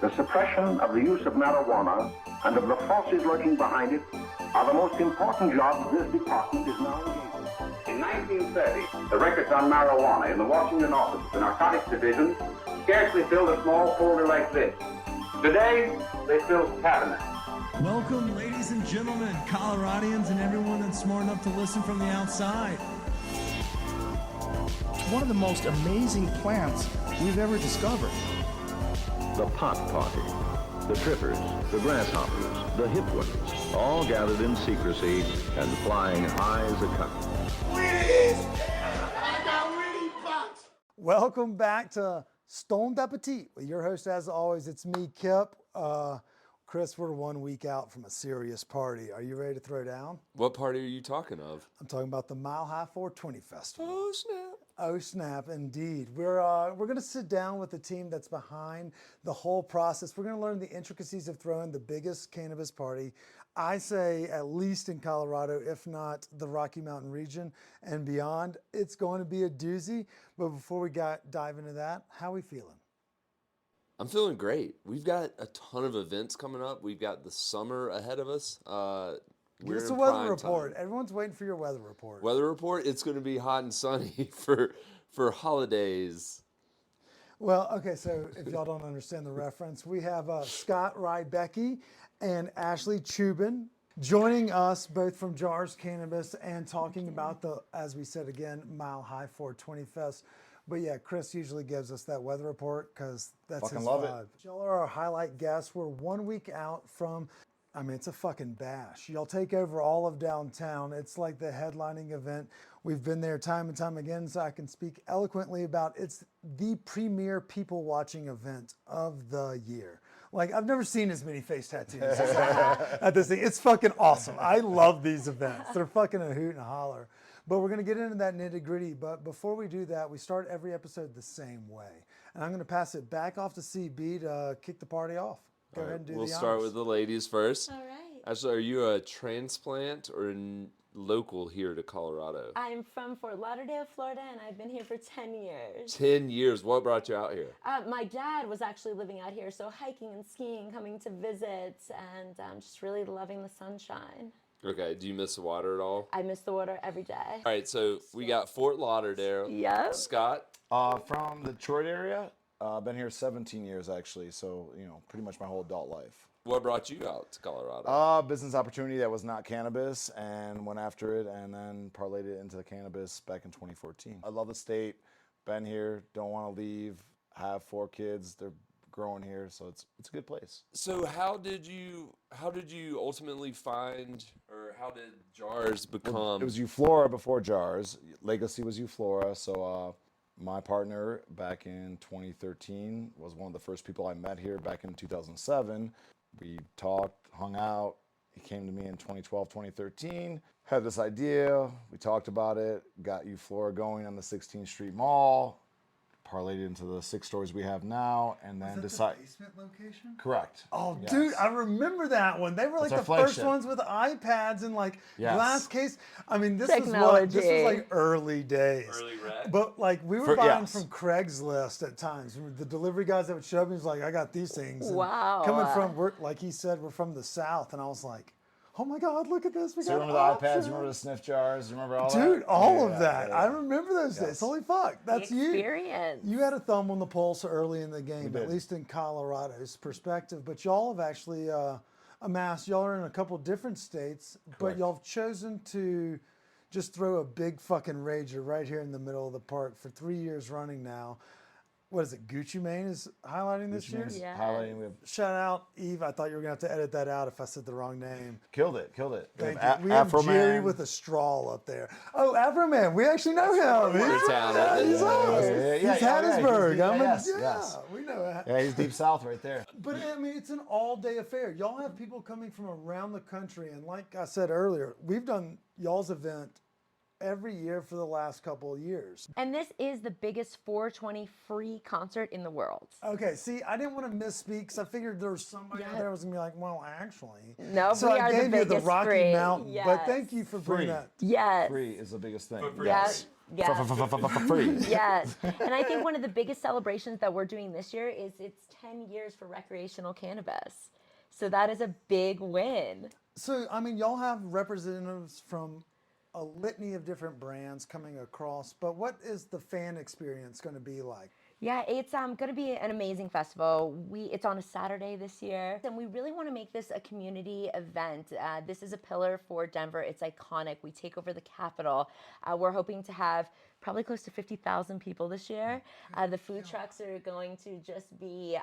the suppression of the use of marijuana and of the forces lurking behind it are the most important jobs this department is now engaged in. In 1930, the records on marijuana in the Washington office of the Narcotics Division scarcely filled a small folder like this. Today, they fill cabinets. Welcome, ladies and gentlemen, Coloradians and everyone that's smart enough to listen from the outside. It's one of the most amazing plants we've ever discovered. The pot party, the trippers, the grasshoppers, the hip ones, all gathered in secrecy and flying high as a kite. I got weed pots. Welcome back to Stoned Appetit with your host, as always, it's me, Kip. Chris, we're 1 week out from a serious party. Are you ready to throw down? What party are you talking of? I'm talking about the Mile High 420 Festival. Oh, snap. Oh, snap, indeed. We're going to sit down with the team that's behind the whole process. We're going to learn the intricacies of throwing the biggest cannabis party, I say at least in Colorado, if not the Rocky Mountain region and beyond. It's going to be a doozy. But before we dive into that, how are we feeling? I'm feeling great. We've got a ton of events coming up. We've got the summer ahead of us. Give us a weather report. Everyone's waiting for your weather report. Weather report, it's going to be hot and sunny for holidays. Well, okay, so if y'all don't understand the reference, we have Scott Rybicki and Ashley Chubin joining us both from Jars Cannabis and talking about the, as we said again, Mile High 420 Fest. But yeah, Chris usually gives us that weather report because that's Fucking his love vibe. Y'all are our highlight guests. We're 1 week out from, I mean, it's a fucking bash. Y'all take over all of downtown. It's like the headlining event. We've been there time and time again, so I can speak eloquently about it's the premier people watching event of the year. Like, I've never seen as many face tattoos at this thing. It's fucking awesome. I love these events. They're fucking a hoot and a holler. But we're going to get into that nitty gritty. But before we do that, we start every episode the same way. And I'm going to pass it back off to CB to kick the party off. Go ahead and do the honors. We'll start with the ladies first. All right. Ashley, are you a transplant or local here to Colorado? I'm from Fort Lauderdale, Florida, and I've been here for 10 years. 10 years. What brought you out here? My dad was actually living out here, so hiking and skiing, coming to visit, and just really loving the sunshine. Okay. Do you miss the water at all? I miss the water every day. All right. So we got Fort Lauderdale. Yep. Scott? From the Detroit area. I've been here 17 years actually, so pretty much my whole adult life. What brought you out to Colorado? Business opportunity that was not cannabis, and went after it, and then parlayed it into cannabis back in 2014. I love the state. Been here. Don't want to leave. Have 4 kids. They're growing here, so it's a good place. So how did you ultimately find, or how did Jars become? It was Euflora before Jars. Legacy was Euflora. So my partner back in 2013 was one of the first people I met here back in 2007. We talked, hung out. He came to me in 2012, 2013, had this idea. We talked about it, got Euflora going on the 16th Street Mall, parlayed it into the 6 stores we have now, and then decided. The basement location? Correct. Oh, Yes. Dude, I remember that one. They were like That's the our first flagship. ones with iPads and like Yes. glass case. I mean, this was Technology. like early days. Early rec? But like we were buying yes. from Craigslist at times. The delivery guys that would show me was like, I got these things. And Wow. Coming from, like he said, we're from the South, and I was like, oh my God, look at this. We So you got remember the iPads? options. You remember the sniff jars? You remember all that? Dude, all of Yeah, that. yeah. I remember those days. Yes. Holy fuck. That's you. Experience. You had a thumb on the pulse early in the game, We at did. least in Colorado's perspective. But y'all have actually amassed, y'all are in a couple different states, but Correct. y'all have chosen to just throw a big fucking rager right here in the middle of the park for 3 years running now. What is it? Gucci Mane is highlighting this year? Yeah. Highlighting. We have Shout out, Eve. I thought you were going to have to edit that out if I said the wrong name. killed it. We Thank have you. We have Afro Jerry Man. with a straw up there. Oh, Afro Man. We actually know him. We're down yeah, at he's it. us. Yeah, He's yeah, Hattiesburg. yes. We know. Yeah, he's deep south right there. But I mean, it's an all-day affair. Y'all have people coming from around the country, and like I said earlier, we've done y'all's event every year for the last couple of years. And this is the biggest 420 free concert in the world. Okay, see, I didn't want to misspeak because I figured there was somebody out there who was going to be like, well, actually. No, so we I are the gave you the biggest Rocky free. Mountain. Yes. But thank you for bringing Free. that. Yes. Free is the biggest thing. Yes. Yes. free. Yes. And I think one of the biggest celebrations that we're doing this year is it's 10 years for recreational cannabis. So that is a big win. So, I mean, y'all have representatives from a litany of different brands coming across, but what is the fan experience going to be like? Yeah, it's going to be an amazing festival. It's on a Saturday this year, and we really want to make this a community event. This is a pillar for Denver. It's iconic. We take over the Capitol. We're hoping to have probably close to 50,000 people this year. The food trucks are going to just be,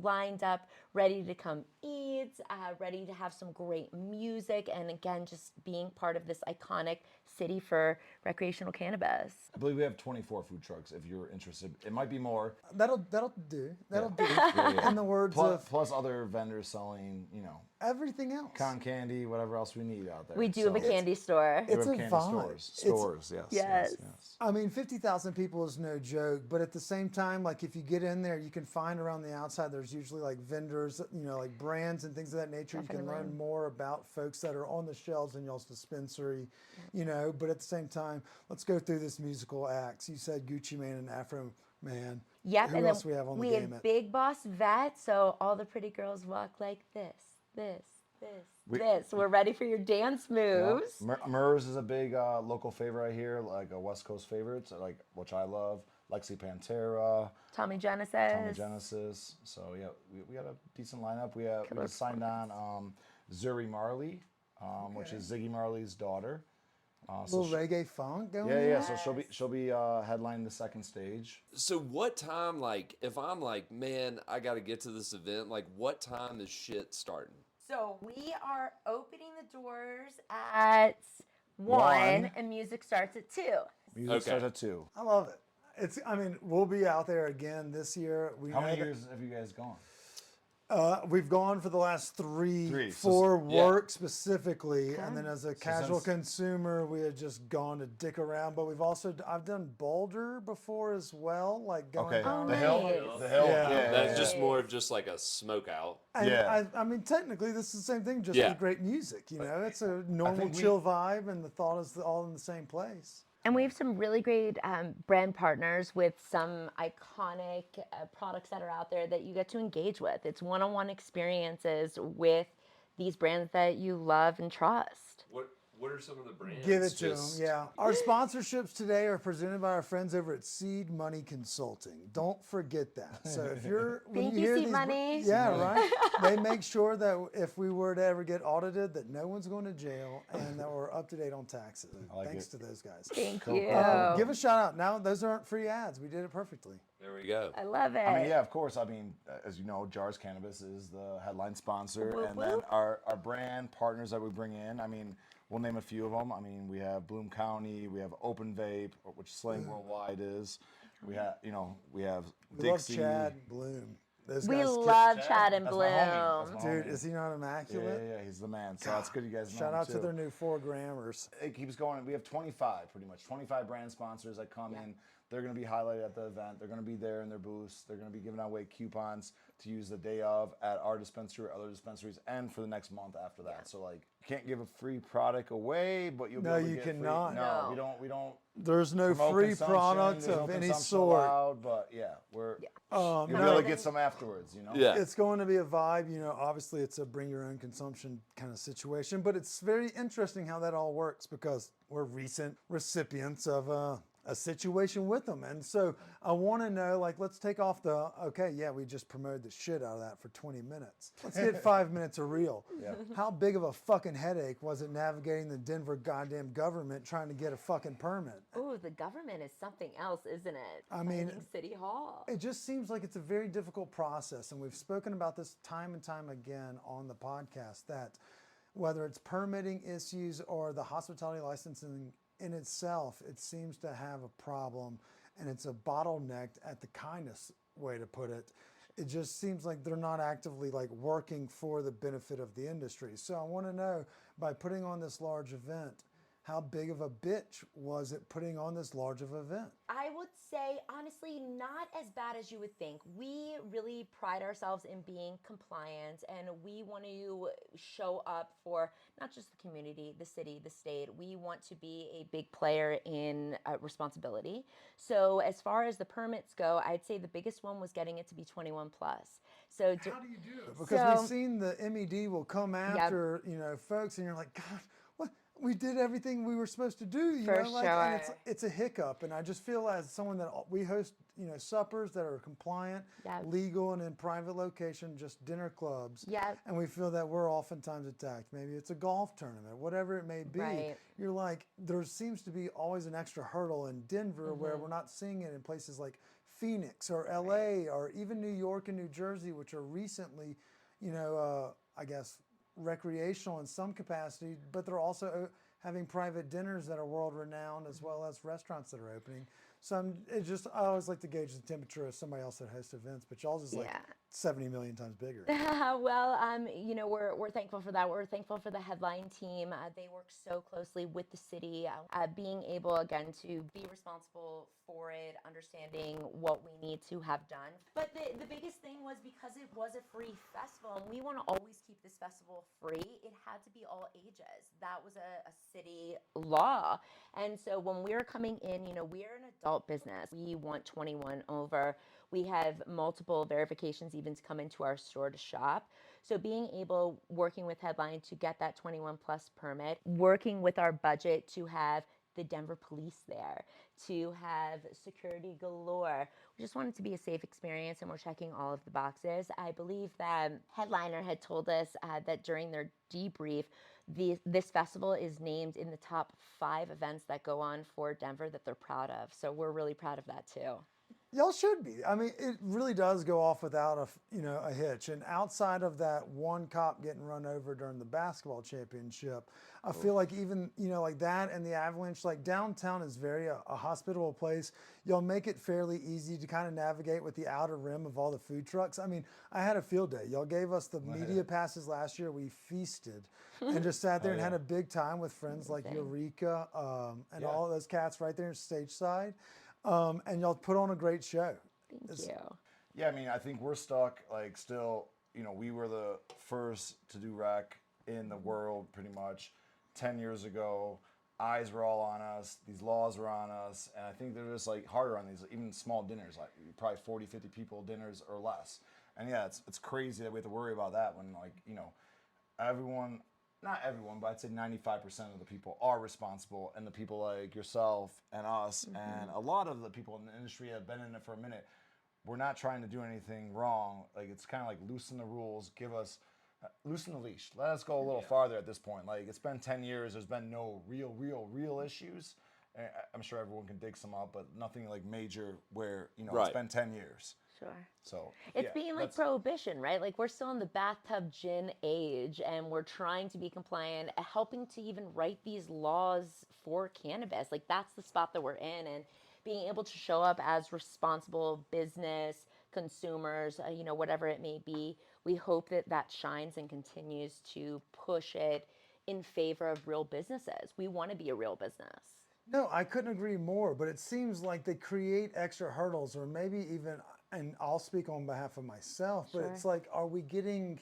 lined up, ready to come eat, ready to have some great music, and again, just being part of this iconic city for recreational cannabis. I believe we have 24 food trucks. If you're interested, it might be more. That'll do. That'll do. Yeah. In the words plus, of plus other vendors selling, everything else. cotton candy, whatever else we need out there. We do have a candy store. We It's have a candy vibe. stores, yes. Yes. I mean, 50,000 people is no joke, but at the same time, like if you get in there, you can find around the outside, there's usually like vendors, like brands and things of that nature. You can learn more about folks that are on the shelves in y'all's dispensary, but at the same time, let's go through this musical acts. You said Gucci Mane and Afro Man. Yep, Who and else then we have on the we game? have Big Boss Vet, so all the pretty girls walk like this. We're ready for your dance moves. MERS is a big local favorite here, like a West Coast favorite, which I love. Lexi Pantera, Tommy Genesis. So yeah, we got a decent lineup. We just signed on Zuri Marley, which is Ziggy Marley's daughter. Little reggae funk going. Yeah. So she'll be headlining the second stage. So what time, if I'm like, man, I got to get to this event, what time is shit starting? So we are opening the doors at 1 and music starts at 2. Music starts at 2. I love it. We'll be out there again this year. How many years have you guys gone? We've gone for the last Three. for work specifically, and then as a casual consumer, we had just gone to dick around. But I've done Boulder before as well, like going down. The hill. Yeah. That's just more of just like a smoke out. And I mean, technically, this is the same thing, just with great music. It's a normal chill vibe, and the thought is all in the same place. And we have some really great brand partners with some iconic products that are out there that you get to engage with. It's one-on-one experiences with these brands that you love and trust. What are some of the brands? Give it to them, yeah. Our sponsorships today are presented by our friends over at Seed Money Consulting. Don't forget that. So if you're Thank you, Seed Money. Yeah, right. They make sure that if we were to ever get audited, that no one's going to jail and that we're up to date on taxes. Thanks to those guys. Thank you. Give a shout out. Now, those aren't free ads. We did it perfectly. There we go. I love it. I mean, yeah, of course. I mean, as you know, Jars Cannabis is the headline sponsor. Then our brand partners that we bring in, we'll name a few of them. We have Bloom County, we have Open Vape, which Slang Worldwide is. We have Dixie. Love Chad Bloom. We love Chad and Bloom. Dude, is he not immaculate? Yeah, he's the man. So it's good you guys know Shout him out too. to their new 4 grammars. It keeps going. We have 25 brand sponsors that come in. They're going to be highlighted at the event. They're going to be there in their booths. They're going to be giving away coupons to use the day of at our dispensary or other dispensaries and for the next month after that. So you can't give a free product away, but you'll be able to get cannot. Free. No, we don't. There's no free product of any sort. Allowed, but you'll be able to get some afterwards, Yeah. It's going to be a vibe, obviously it's a bring your own consumption kind of situation, but it's very interesting how that all works because we're recent recipients of a situation with them. And so I want to know, let's take off we just promoted the shit out of that for 20 minutes. Let's get 5 minutes of real. Yeah. How big of a fucking headache was it navigating the Denver goddamn government trying to get a fucking permit? Oh, the government is something else, isn't it? City Hall. It just seems like it's a very difficult process. And we've spoken about this time and time again on the podcast that whether it's permitting issues or the hospitality licensing in itself, it seems to have a problem, and it's a bottlenecked at the kindest way to put it. It just seems like they're not actively working for the benefit of the industry. So I want to know, by putting on this large event, how big of a bitch was it putting on this large of an event? I would say, honestly, not as bad as you would think. We really pride ourselves in being compliant, and we want to show up for not just the community, the city, the state. We want to be a big player in responsibility. So as far as the permits go, I'd say the biggest one was getting it to be 21 plus. So How do you do it? Because we've seen the MED will come after, you know, folks, and you're like, God, what? We did everything we were supposed to do, you know, like, and it's a hiccup. And I just feel as someone that we host, you know, suppers that are compliant, legal, and in private location, just dinner clubs. And we feel that we're oftentimes attacked. Maybe it's a golf tournament, whatever it may be. You're like, there seems to be always an extra hurdle in Denver where we're not seeing it in places like Phoenix or LA or even New York and New Jersey, which are recently, you know, I guess, recreational in some capacity, but they're also having private dinners that are world renowned as well as restaurants that are opening. So I always like to gauge the temperature of somebody else that hosts events, but y'all's is like 70 million times bigger. Well, you know, we're thankful for that. We're thankful for the headline team. They work so closely with the city, being able, again, to be responsible for it, understanding what we need to have done. But the biggest thing was because it was a free festival, and we want to always keep this festival free, it had to be all ages. That was a city law. And so when we're coming in, you know, we're an adult business. We want 21 over. We have multiple verifications even to come into our store to shop. So being able, working with Headline to get that 21 plus permit, working with our budget to have the Denver police there, to have security galore. We just want it to be a safe experience, and we're checking all of the boxes. I believe that Headliner had told us that during their debrief, this festival is named in the top 5 events that go on for Denver that they're proud of. So we're really proud of that too. Y'all should be. I mean, it really does go off without a hitch. And outside of that one cop getting run over during the basketball championship, I feel like even, you know, like that and the Avalanche, like downtown is very a hospitable place. Y'all make it fairly easy to kind of navigate with the outer rim of all the food trucks. I mean, I had a field day. Y'all gave us the media passes last year. We feasted and just sat there and had a big time with friends like Eureka and all of those cats right there stage side. And y'all put on a great show. Thank you. Yeah, I mean, I think we're stuck, like, still, you know, we were the first to do rec in the world, pretty much, 10 years ago. Eyes were all on us. These laws were on us. And I think they're just, like, harder on these, even small dinners, like, probably 40, 50 people dinners or less. And, yeah, it's crazy that we have to worry about that when, like, you know, everyone... Not everyone, but I'd say 95% of the people are responsible, and the people like yourself and us and a lot of the people in the industry have been in it for a minute. We're not trying to do anything wrong. Like, it's kind of like loosen the rules, loosen the leash. Let us go a little farther at this point. Like, it's been 10 years. There's been no real issues. I'm sure everyone can dig some up, but nothing like major where, you know, it's been 10 years. Sure. So it's being like prohibition, right? Like, we're still in the bathtub gin age, and we're trying to be compliant, helping to even write these laws for cannabis. Like, that's the spot that we're in, and being able to show up as responsible business consumers, you know, whatever it may be. We hope that that shines and continues to push it in favor of real businesses. We want to be a real business. No, I couldn't agree more, but it seems like they create extra hurdles, or maybe even, and I'll speak on behalf of myself, but it's like, are we getting,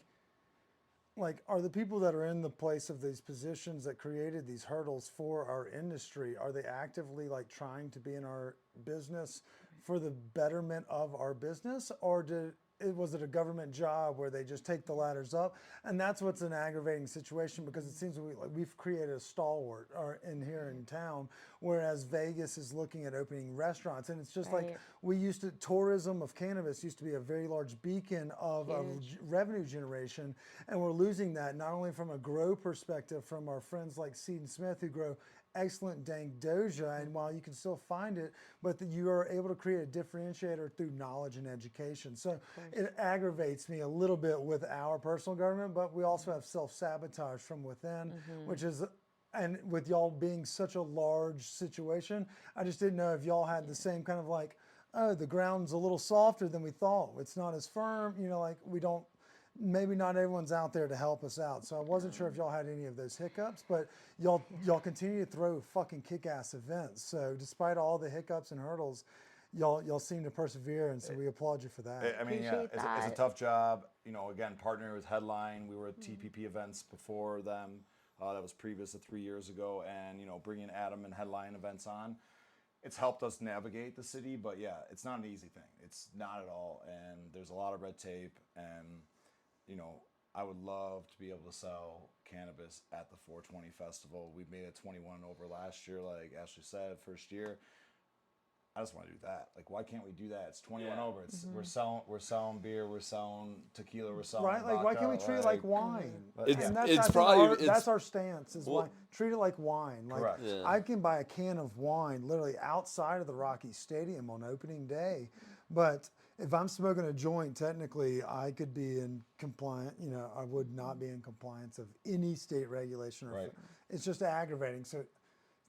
like, are the people that are in the place of these positions that created these hurdles for our industry, are they actively, like, trying to be in our business for the betterment of our business, or was it a government job where they just take the ladders up? And that's what's an aggravating situation, because it seems we've created a stalwart in here in town, whereas Vegas is looking at opening restaurants. And it's just like, tourism of cannabis used to be a very large beacon of revenue generation. And we're losing that, not only from a grow perspective from our friends like Seed and Smith, who grow excellent dank doja, and while you can still find it, but that you are able to create a differentiator through knowledge and education. So it aggravates me a little bit with our personal government, but we also have self-sabotage from within, which is, and with y'all being such a large situation, I just didn't know if y'all had the same kind of like, oh, the ground's a little softer than we thought. It's not as firm, you know, like we don't, maybe not everyone's out there to help us out. So I wasn't sure if y'all had any of those hiccups, but y'all continue to throw fucking kick-ass events. So despite all the hiccups and hurdles, y'all seem to persevere, and so we applaud you for that. I mean, yeah, Appreciate it's a that. tough job. You know, again, partnering with Headline. We were at TPP events before them. That was previous to 3 years ago. And, you know, bringing Adam and Headline events on, it's helped us navigate the city. But, yeah, it's not an easy thing. It's not at all. And there's a lot of red tape. And, you know, I would love to be able to sell cannabis at the 420 festival. We made it 21 and over last year, like Ashley said, first year. I just want to do that. Like, why can't we do that? It's 21 over. It's we're selling beer, we're selling tequila, we're selling Right? Like, why can't we treat it like wine? It's- and that's, it's I think probably- that's our stance. Is Well- why treat it like wine. Like, Correct. Yeah. I can buy a can of wine literally outside of the Rocky Stadium on opening day, but if I'm smoking a joint, technically I could be in compliance. You know, I would not be in compliance of any state regulation. Right. It's just aggravating. So,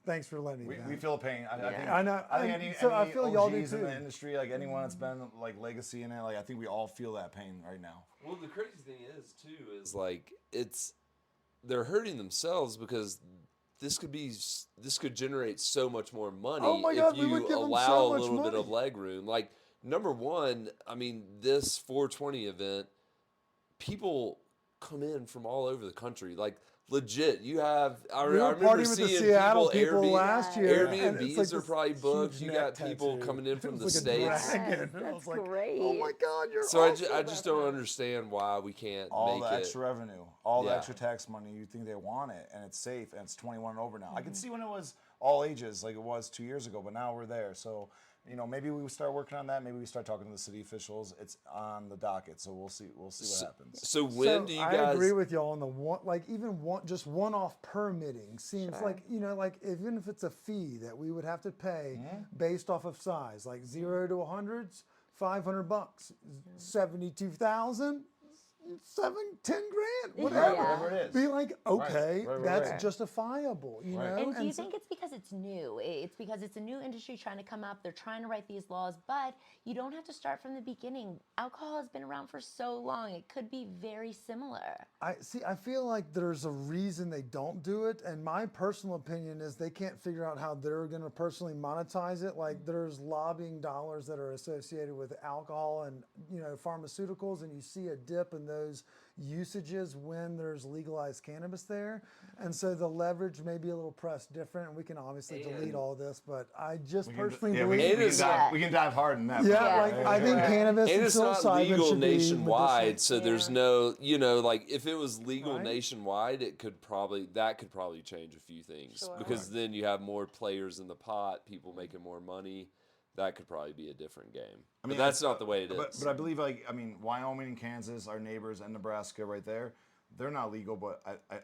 thanks for letting me. We feel the pain. I think, I know. I think And any, so I any feel OGs y'all do in the too. industry, like anyone that's been like legacy in it, like I think we all feel that pain right now. Well, the crazy thing is too is like they're hurting themselves because this could generate so much more money Oh my God, if we would you give them allow so a much little bit of money. leg room. Like number one, I mean, this 420 event, people come in from all over the country. Like legit, you have. I We were remember partying with the seeing Seattle people people last year. and Airbnbs it's like are this probably booked. huge You neck got people tattoo. coming in from It the was like a States. dragon. And I That's was like, great. oh my God, you're So awesome. I just don't understand why we can't All make the it. extra revenue, all the Yeah. extra tax money, you think they want it, and it's safe, and it's 21 and over now. I can Mm-hmm. see when it was all ages, like it was 2 years ago, but now we're there. So, you know, maybe we start working on that. Maybe we start talking to the city officials. It's on the docket, so we'll see. We'll see what happens. So when So do you I guys? agree with y'all on the one, like even just one-off permitting seems like, you know, like even if it's a fee that we would have to pay based off of size, like 0 to 100's $500, 72,000, 10 grand, whatever. Yeah. Whatever it is. Be like, okay, right, that's right. justifiable, you Right. know. And do you so- think it's because it's new? It's because it's a new industry trying to come up. They're trying to write these laws, but you don't have to start from the beginning. Alcohol has been around for so long. It could be very similar. I feel like there's a reason they don't do it, and my personal opinion is they can't figure out how they're going to personally monetize it. Like there's lobbying dollars that are associated with alcohol and, you know, pharmaceuticals, and you see a dip in those usages when there's legalized cannabis there, and so the leverage may be a little pressed different. And we can obviously delete all this, but I just personally believe. We can dive hard in that. Yeah, Yeah. like I think cannabis And and it's not psilocybin legal should be nationwide, medicinal. so there's Yeah. no, you know, like if it was legal Right. nationwide, that could probably change a few things Sure. because then you have more players in the pot, people making more money. That could probably be a different game. But that's not the way it is. But I believe, like, I mean, Wyoming and Kansas, our neighbors, and Nebraska right there, they're not legal, but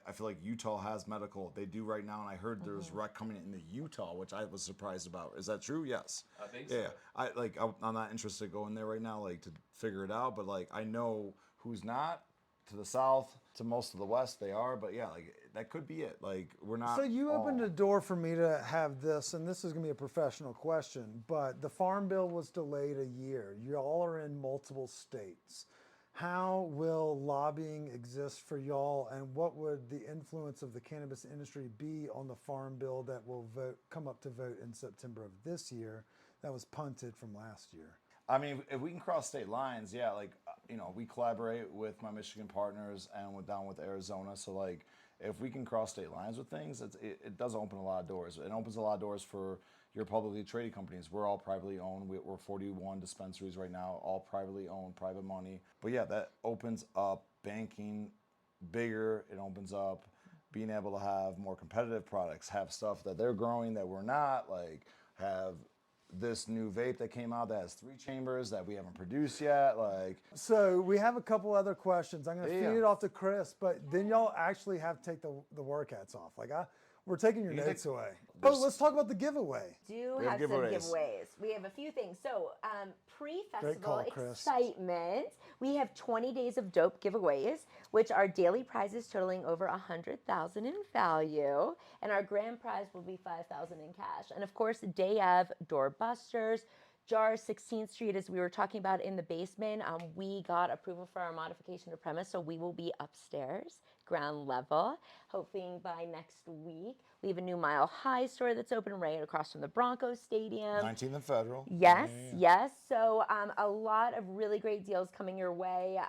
I feel like Utah has medical. They do right now, and I heard there's rec coming into Utah, which I was surprised about. Is that true? Yes. I think Yeah. so. I'm not interested in going there right now, like, to figure it out, but, like, I know who's not. To the south, to most of the west, they are, but yeah, like, that could be it. Like, we're not. So you opened all- a door for me to have this, and this is going to be a professional question, but the Farm Bill was delayed a year. You all are in multiple states. How will lobbying exist for y'all, and what would the influence of the cannabis industry be on the Farm Bill that will come up to vote in September of this year that was punted from last year? I mean, if we can cross state lines, yeah, like, you know, we collaborate with my Michigan partners and we're down with Arizona. So, like, if we can cross state lines with things, it does open a lot of doors. It opens a lot of doors for your publicly traded companies. We're all privately owned. We're 41 dispensaries right now, all privately owned, private money. But yeah, that opens up banking bigger. It opens up being able to have more competitive products, have stuff that they're growing that we're not, like have this new vape that came out that has 3 chambers that we haven't produced yet. Like, So we have a couple other questions. I'm going to Yeah. feed it off to Chris, but then y'all actually have to take the work hats off. Like we're taking your You notes take- away. Oh, let's talk about the giveaway. Do We have have some giveaways. giveaways. We have a few things. So, pre-festival call, Chris. excitement. We have 20 days of dope giveaways, which are daily prizes totaling over $100,000 in value, and our grand prize will be $5,000 in cash. And of course, day of doorbusters, Jar 16th Street, as we were talking about in the basement, we got approval for our modification to premise, so we will be upstairs, ground level, hoping by next week. We have a new Mile High store that's open right across from the Broncos Stadium. 19th and Federal. Yes, yes. So a lot of really great deals coming your way.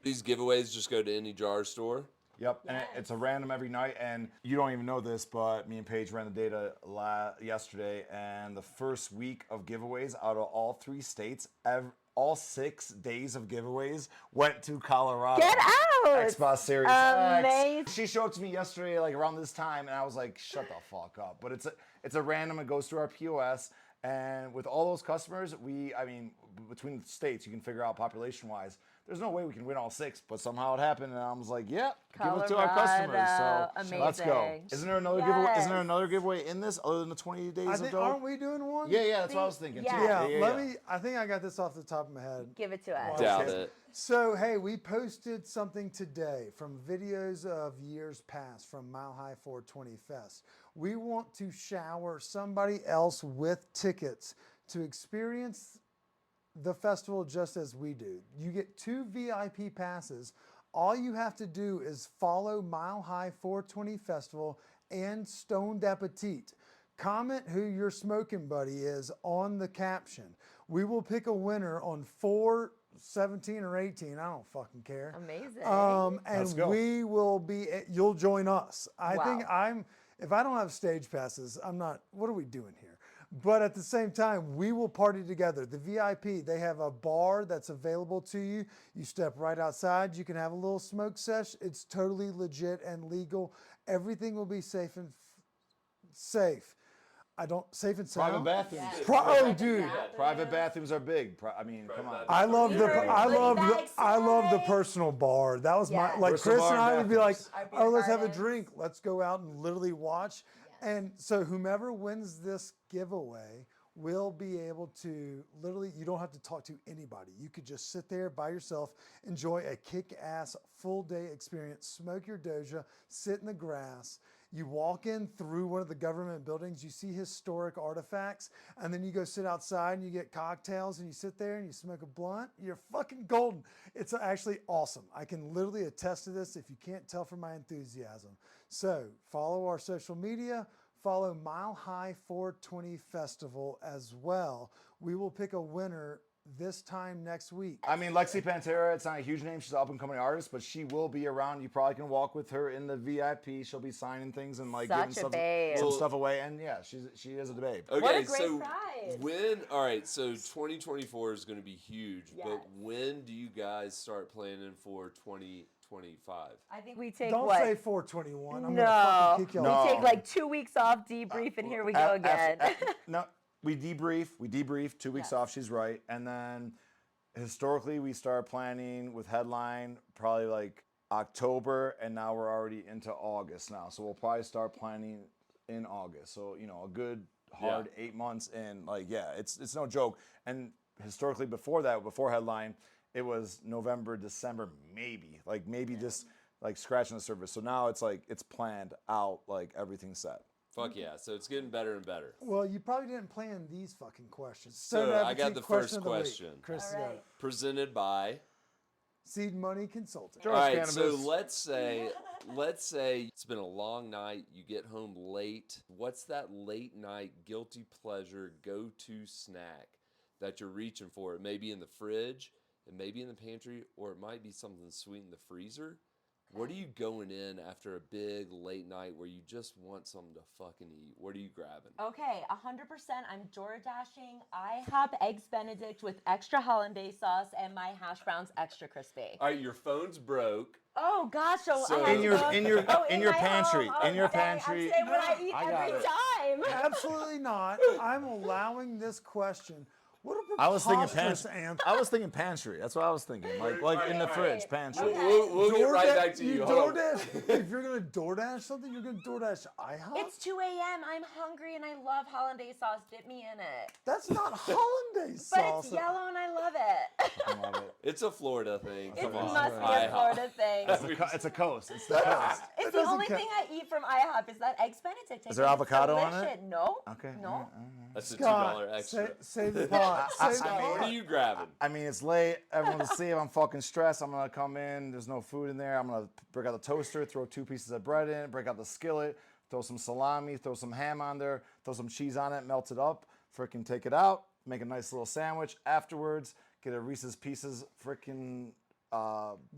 These giveaways just go to any jar store. Yep, and it's a random every night, and you don't even know this, but me and Paige ran the data yesterday, and the first week of giveaways out of all 3 states, all 6 days of giveaways went to Colorado. Get out! Xbox Series Amazing. X. She showed it to me yesterday, like around this time, and I was like, shut the fuck up. But it's a random, it goes through our POS, and with all those customers, between the states, you can figure out population-wise, there's no way we can win all 6, but somehow it happened, and I was like, yeah, give it to our customers. So Amazing. let's go. Isn't there another giveaway? Isn't there another giveaway in this other than the 20 days of dope? Aren't we doing one? Yeah, that's what I was thinking too. Yeah, I think I got this off the top of my head. Give it to us. Doubt it. So, hey, we posted something today from videos of years past from Mile High 420 Fest. We want to shower somebody else with tickets to experience the festival just as we do. You get 2 VIP passes. All you have to do is follow Mile High 420 Festival and Stoned Appetit. Comment who your smoking buddy is on the caption. We will pick a winner on 4, 17, or 18. I don't fucking care. Amazing. Let's go. We will be, you'll join us. I Wow. think if I don't have stage passes, what are we doing here? But at the same time, we will party together. The VIP, they have a bar that's available to you. You step right outside. You can have a little smoke sesh. It's totally legit and legal. Everything will be safe and safe. Safe and sound. Private bathrooms. Oh, dude. Private bathrooms are big. Come on. I love the personal bar. That was my Yes. Chris Personal and bar I would be like, Our beer oh, let's have a gardens. drink. Let's go out and literally watch. And so whomever wins this giveaway will be able to literally, you don't have to talk to anybody. You could just sit there by yourself, enjoy a kick-ass full day experience, smoke your doja, sit in the grass. You walk in through one of the government buildings, you see historic artifacts, and then you go sit outside and you get cocktails and you sit there and you smoke a blunt. You're fucking golden. It's actually awesome. I can literally attest to this if you can't tell from my enthusiasm. So follow our social media, follow Mile High 420 Festival as well. We will pick a winner this time next week. Lexi Pantera, it's not a huge name. She's an up-and-coming artist, but she will be around. You probably can walk with her in the VIP. She'll be signing things and giving some stuff away. And yeah, she is a babe. Okay, What a great so prize. so 2024 is going to be huge, Yes. but when do you guys start planning for 2025? I think we take Don't what? say 421. I'm No, gonna fucking kick y'all. we take like 2 weeks off, debrief, and here we go again. No, we debrief 2 weeks off. She's right. And then historically, we start planning with headline probably like October, and now we're already into August now. So we'll probably start planning in August. So, a good hard 8 months in. It's no joke. And historically before that, before headline, it was November, December, maybe just like scratching the surface. So now it's like it's planned out, like everything's set. Fuck yeah, so it's getting better and better. Well, you probably didn't plan these fucking questions. So I got the first of the week. question. Chris, All got right. it. Presented by... Seed Money Consulting. All right, Cannabis. so let's say it's been a long night, you get home late. What's that late night guilty pleasure go-to snack that you're reaching for? It may be in the fridge, it may be in the pantry, or it might be something sweet in the freezer. What are you going in after a big late night where you just want something to fucking eat? What are you grabbing? Okay, 100%. I'm DoorDashing IHOP Eggs Benedict with extra hollandaise sauce and my hash browns extra crispy. All right, your phone's broke. Oh gosh, so So- I have In to your- go- in your- oh, in your my pantry, home. in your Okay, pantry. I'm saying what I eat I got every it. time. Absolutely not. I'm allowing this question. What a I was thinking preposterous pantry. answer. I was thinking pantry. That's what I was thinking. Like in the fridge, pantry. We'll get right DoorDash- back to you. Hold on. DoorDash, if you're gonna DoorDash something, you're gonna DoorDash IHOP. It's 2 a.m. I'm hungry and I love hollandaise sauce. Dip me in it. That's not hollandaise But sauce. it's yellow and I love it. I love it. It's a Florida thing. It Come on. must be a IHOP. Florida thing. It's a coast. It's the coast. It's the doesn't only count. thing I eat from IHOP is that eggs Benedict. Is there avocado on it? Delicious. No. Okay. No. That's a $2 Scott, extra. save the pod. pot. Save the Scott, what pot. are you grabbing? I mean, it's late. Everyone's asleep. I'm fucking stressed. I'm gonna come in. There's no food in there. I'm gonna break out the toaster, throw 2 pieces of bread in, break out the skillet, throw some salami, throw some ham on there, throw some cheese on it, melt it up, frickin' take it out, make a nice little sandwich. Afterwards, get a Reese's Pieces frickin'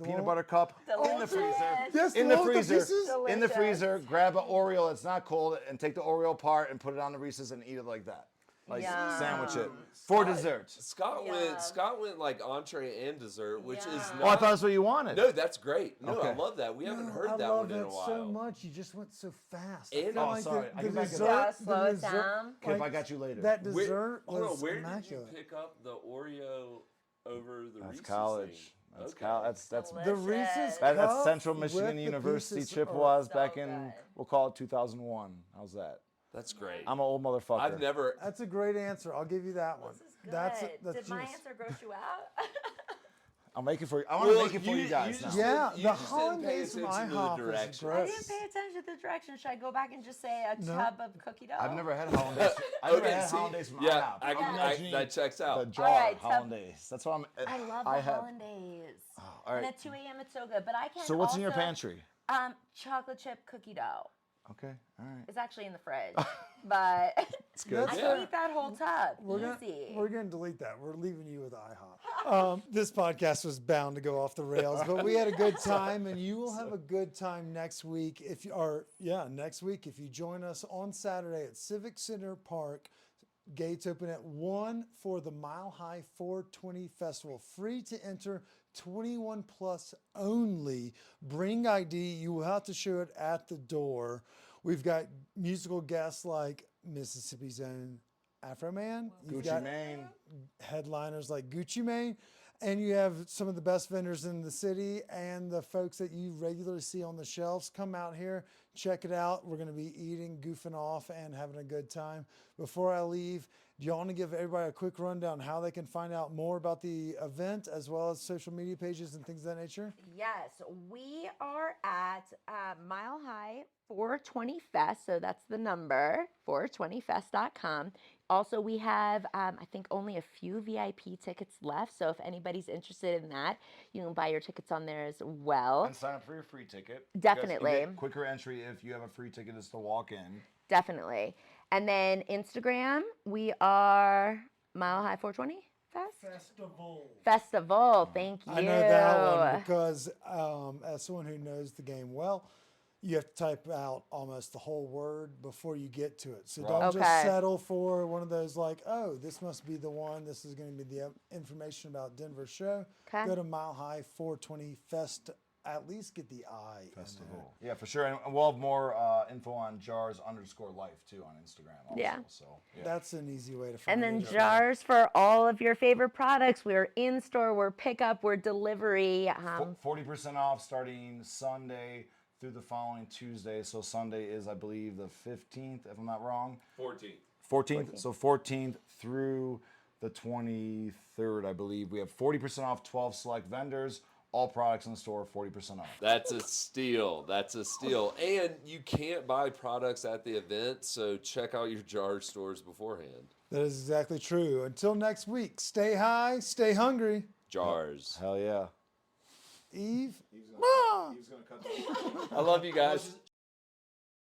peanut butter cup in the freezer. Yes, In the little freezer. pieces? In the freezer. Grab an Oreo that's not cold and take the Oreo apart and put it on the Reese's and eat it like that. Like sandwich it for dessert. Scott went like entree and dessert, which is not. Oh, I thought that's what you wanted. No, that's great. No, Okay. I love that. We haven't heard I that love one in a that while. so much. You just went so fast. I And- feel Oh, like sorry. I The can back it dessert, up. Slow the it dessert, down. Okay, if I got you later. That dessert Hold on, was where immaculate. did you pick up the Oreo over the That's Reese's college. thing? That's Okay. that's The Reese's Delicious. that's cup Central with Michigan the University pieces Chippewas so back in good. we'll call it 2001. How's that? That's great. I'm an old motherfucker. I've never. That's a great answer. I'll give you that one. This is good. That's Did my genius. answer gross you out? I'll make it for you. I want to make it for you guys just now. Yeah, didn't- the just didn't pay hollandaise from attention to the IHOP is directions. I gross. didn't pay attention to the directions. Should I go back and just say a tub of cookie dough? I've never had hollandaise. I've never had see, hollandaise from yeah, IHOP. I can, I'm I, imagining that checks the out. jar right, so- hollandaise. That's what I'm. I love the have. hollandaise. all right. And at 2 a.m. it's so good. But I can So what's in your also- pantry? Chocolate chip cookie dough. Okay, all right. It's actually in the fridge, but It's good. I Yeah. can eat that whole tub. Easy. We're gonna delete that. We're leaving you with IHOP. This podcast was bound to go off the rails, but we had a good time, and you will have a good time next week if you are. Yeah, next week if you join us on Saturday at Civic Center Park. Gates open at 1 for the Mile High 420 Festival. Free to enter, 21 plus only. Bring ID. You will have to show it at the door. We've got musical guests like Mississippi's own Afro Man. You've Gucci got Mane. headliners like Gucci Mane. And you have some of the best vendors in the city and the folks that you regularly see on the shelves. Come out here, check it out. We're going to be eating, goofing off, and having a good time. Before I leave, do you want to give everybody a quick rundown how they can find out more about the event as well as social media pages and things of that nature? Yes, we are at Mile High 420 Fest, so that's the number, 420fest.com. Also, we have, I think, only a few VIP tickets left, so if anybody's interested in that, you can buy your tickets on there as well. And sign up for your free ticket. Definitely. Because you get quicker entry if you have a free ticket just to walk in. Definitely. And then Instagram, we are Mile High 420 Fest? Festival, thank you. I know that one because as someone who knows the game well, you have to type out almost the whole word before you get to it. So don't Okay. just settle for one of those like, oh, this must be the one. This is going to be the information about Denver show. Okay. Go to Mile High 420 Fest. At least get the I in there. Festival. Yeah, for sure. And we'll have more info on jars_life too on Instagram also. Yeah. So, yeah. That's an easy way to find And then it. jars for all of your favorite products. We're in store, we're pickup, we're delivery. 40% off starting Sunday through the following Tuesday. So Sunday is, I believe, the 15th, if I'm not wrong. 14. 14th. So 14th through the 23rd, I believe. We have 40% off 12 select vendors. All products in the store, 40% off. That's a steal. That's a steal. And you can't buy products at the event, so check out your jar stores beforehand. That is exactly true. Until next week, stay high, stay hungry. Jars. Hell yeah. Eve? He's gonna cut I love you guys.